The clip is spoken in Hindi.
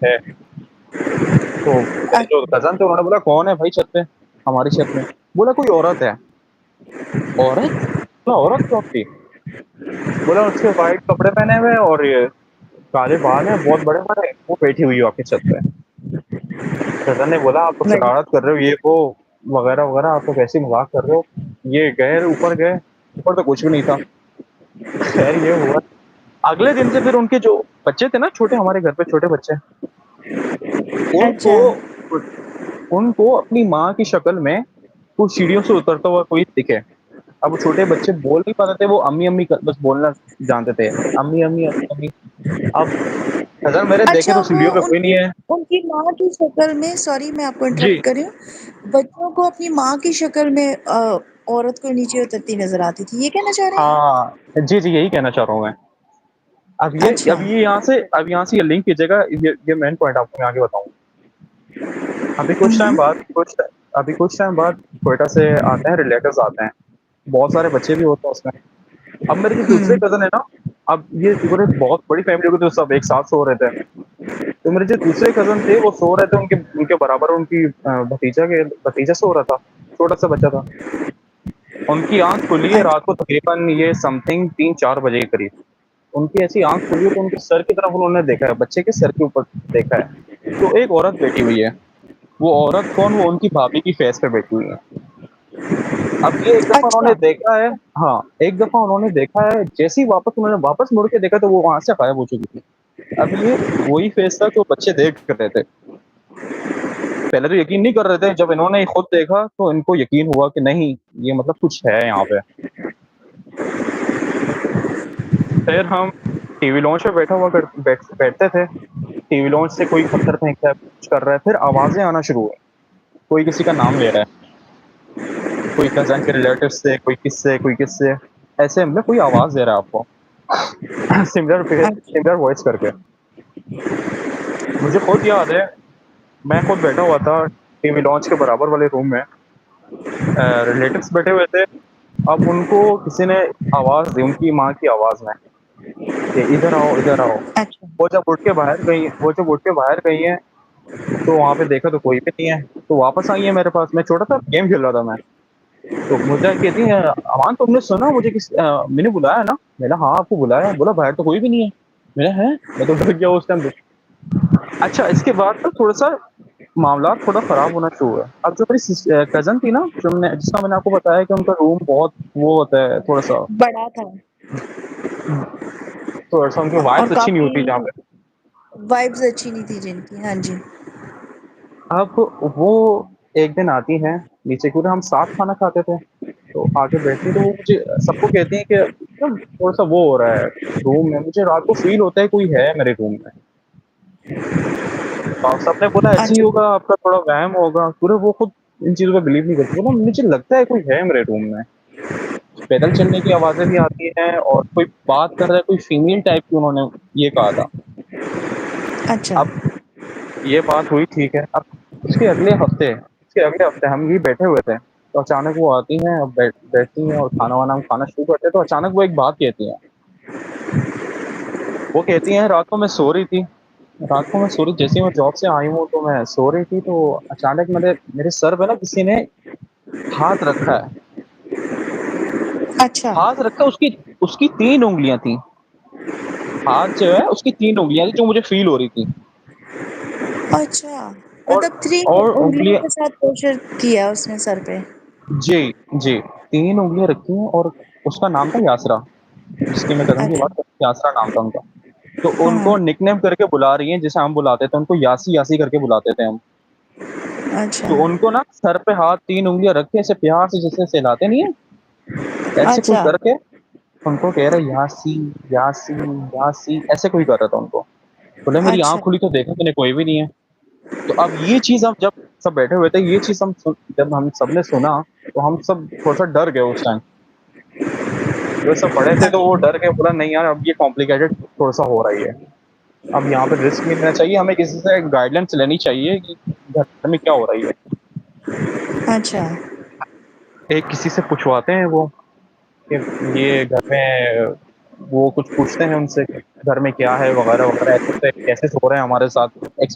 है। तो मेरे जो अच्छा। कज़न थे उन्होंने बोला कौन है भाई छत पे? हमारी छत में। बोला कोई औरत है। औरत? बोला औरत कौन सी? बोला उसके व्हाइट कपड़े पहने हुए हैं और ये काले बाल हैं, बहुत बड़े-बड़े, वो बैठी हुई है आपकी छत पे। कज़न ने बोला आप तो बड़ी। शरारत कर रहे हो ये वो वगैरह-वगैरह, आप तो वैसे ही मज़ाक कर रहे हो। ये गए ऊपर गए, ऊपर तो कुछ भी नहीं था। खैर ये हुआ। अगले दिन से फिर उनके जो बच्चे थे ना छोटे, हमारे घर पे छोटे बच्चे, उनको अच्छा। उनको अपनी माँ की शक्ल में कुछ सीढ़ियों से उतरता हुआ कोई दिखे। अब वो छोटे बच्चे बोल नहीं पाते थे, वो अम्मी-अम्मी क बस बोलना जानते थे। अम्मी, अम्मी, अम्मी, अम्मी। अब कज़न मेरे देखे अच्छा, तो वो सीढ़ियों पे कोई नहीं उनकी है। उनकी माँ की शक्ल में, सॉरी मैं आपको जी। इंटरप्ट कर रही हूँ, बच्चों को अपनी माँ की शक्ल में औरत को नीचे उतरती नजर आती थी, ये कहना चाह रहे हैं? हाँ, जी, जी, यही कहना चाह रहा हूँ मैं। अच्छा। अब यहाँ से ये लिंक कीजिएगा, ये मेन पॉइंट आपको मैं आगे बताऊँगा। अभी कुछ टाइम हम्म। बाद कुछ टाइम बाद क्वेटा से आते हैं, रिलेटिव्स आते हैं। बहुत सारे बच्चे भी होते हैं उसमें। अब मेरे जो दूसरे हम्म। कज़न है ना, अब ये पूरे बहुत बड़ी फैमिली हो गई तो सब एक साथ सो रहे थे। तो मेरे जो दूसरे कज़न थे वो सो रहे थे, उनके उनके बराबर उनकी भतीजा सो रहा था, छोटा-सा बच्चा था। उनकी आँख खुली है रात अच्छा। को तकरीबन ये समथिंग 3-4 बजे के करीब। उनकी ऐसी आँख खुली है तो उनके सर की तरफ उन्होंने देखा है, बच्चे के सर के ऊपर देखा है, तो एक औरत बैठी हुई है। वो औरत कौन? वो उनकी भाभी की फेस पे बैठी हुई है। अब ये एक दफ़ा उन्होंने अच्छा। देखा है। हाँ, एक दफ़ा उन्होंने देखा है, जैसे ही उन्होंने वापस मुड़ के देखा तो वो वहाँ से गायब हो चुकी थी। अब ये वही फेस था जो बच्चे देख रहे थे। पहले तो यकीन नहीं कर रहे थे, जब इन्होंने खुद देखा तो इनको यकीन हुआ कि नहीं, ये मतलब कुछ है यहाँ पे। फिर हम टीवी लॉन्च पे बैठते थे। टीवी लॉन्च से कोई पत्थर फेंक रहा है, कुछ कर रहा है, फिर आवाज़ें आना शुरू हुई। कोई किसी का नाम ले रहा है, कोई कज़न के रिलेटिव से, कोई किससे, ऐसे में कोई आवाज़ दे रहा है आपको। अच्छा। सिमिलर वॉइस करके। मुझे खुद याद है, मैं खुद बैठा हुआ था टीवी लॉन्च के बराबर वाले रूम में। रिलेटिव्स बैठे हुए थे। अब उनको किसी ने आवाज़ दी, उनकी माँ की आवाज़ में कि इधर आओ, इधर आओ। अच्छा। वो जब उठ के बाहर गई हैं, तो वहाँ पे देखा तो कोई भी नहीं है। तो वापस आई है मेरे पास, मैं छोटा था, गेम खेल रहा था मैं। तो मुझे कहती हैं, "अमान तुमने सुना मुझे मैंने बुलाया ना?" मैंने कहा, "हाँ, आपको बुलाया।" बोला, "बाहर तो कोई भी नहीं है।" मैंने, "हैं?" मैं तो डर गया उस टाइम पे। अच्छा, इसके बाद ना थोड़ा-सा मामला थोड़ा खराब होना शुरू हुआ। अब जो मेरी कज़न थी ना, जिसका मैंने आपको बताया कि उनका रूम बहुत वो होता है थोड़ा-सा, बड़ा था। थोड़ा-सा उनकी और वाइब्स अच्छी नहीं काफी होती जहाँ पे। वाइब्स अच्छी नहीं थी जिनकी, हाँ जी। अब वो एक दिन आती हैं नीचे, क्योंकि हम साथ खाना खाते थे, तो आके बैठती हैं, तो वो मुझे सबको कहती हैं कि ना थोड़ा-सा वो हो रहा है रूम में, मुझे रात को फ़ील होता है कोई है मेरे रूम में। सबने बोला ऐसे ही अच्छा। होगा, आपका थोड़ा वहम होगा, पूरे वो खुद इन चीज़ों पे बिलीव नहीं करती। बोला मुझे लगता है कोई है मेरे रूम में। पैदल चलने की आवाज़ें भी आती हैं और कोई बात कर रहा है, कोई फीमेल टाइप की, उन्होंने ये कहा था। अच्छा। अब ये बात हुई ठीक है, अब उसके अगले हफ्ते हम भी बैठे हुए थे, तो अचानक वो आती हैं और बैठती हैं और खाना-वाना हम खाना शुरू करते हैं, तो अचानक वो एक बात कहती हैं। वो कहती हैं रात को मैं सो रही, जैसे ही मैं जॉब से आई हूँ तो मैं सो रही थी, तो अचानक मेरे मेरे सर पे ना किसी ने हाथ रखा है। अच्छा। हाथ रखा, उसकी उसकी 3 उँगलियाँ थी। हाथ जो है उसकी 3 उँगलियाँ थी जो मुझे फ़ील हो रही थी। अच्छा, और मतलब 3 और उंगलियों उँगलियाँ, के साथ प्रेशर किया उसने सर पे। जी, जी, 3 उँगलियाँ रखी हैं और उसका नाम था यासरा, जिसकी मैं कज़न की अच्छा। बात कर रहा हूँ, यासरा नाम था उनका। तो हाँ। उनको निकनेम करके बुला रही हैं, जैसे हम बुलाते थे उनको, यासी यासी करके बुलाते थे हम। अच्छा। तो उनको ना सर पे हाथ 3 उँगलियाँ रख के ऐसे प्यार से जैसे सहलाते नहीं है, ऐसे कोई अच्छा। करके उनको कह रहा है यासी, यासी, यासी, ऐसे कोई कर रहा था उनको। बोले मेरी आँख अच्छा। खुली तो देखा मैंने कोई भी नहीं है। तो अब ये चीज़, हम जब सब बैठे हुए थे, ये चीज़ जब हम सबने सुना, तो हम सब थोड़ा-सा डर गए उस टाइम। जो सब बड़े थे तो वो अच्छा। डर के बोला नहीं यार, अब ये कॉम्प्लिकेटेड थोड़ा-सा हो रही है। अब यहाँ पे रिस्क नहीं लेना चाहिए, हमें किसी से गाइडेंस लेनी चाहिए कि घर में क्या हो रही है। अच्छा। एक किसी से पूछवाते हैं वो कि ये घर में वो कुछ पूछते हैं उनसे कि घर में क्या है वगैरह-वगैरह ऐसे-ऐसे कैसे सो रहे हैं हमारे साथ। एक्स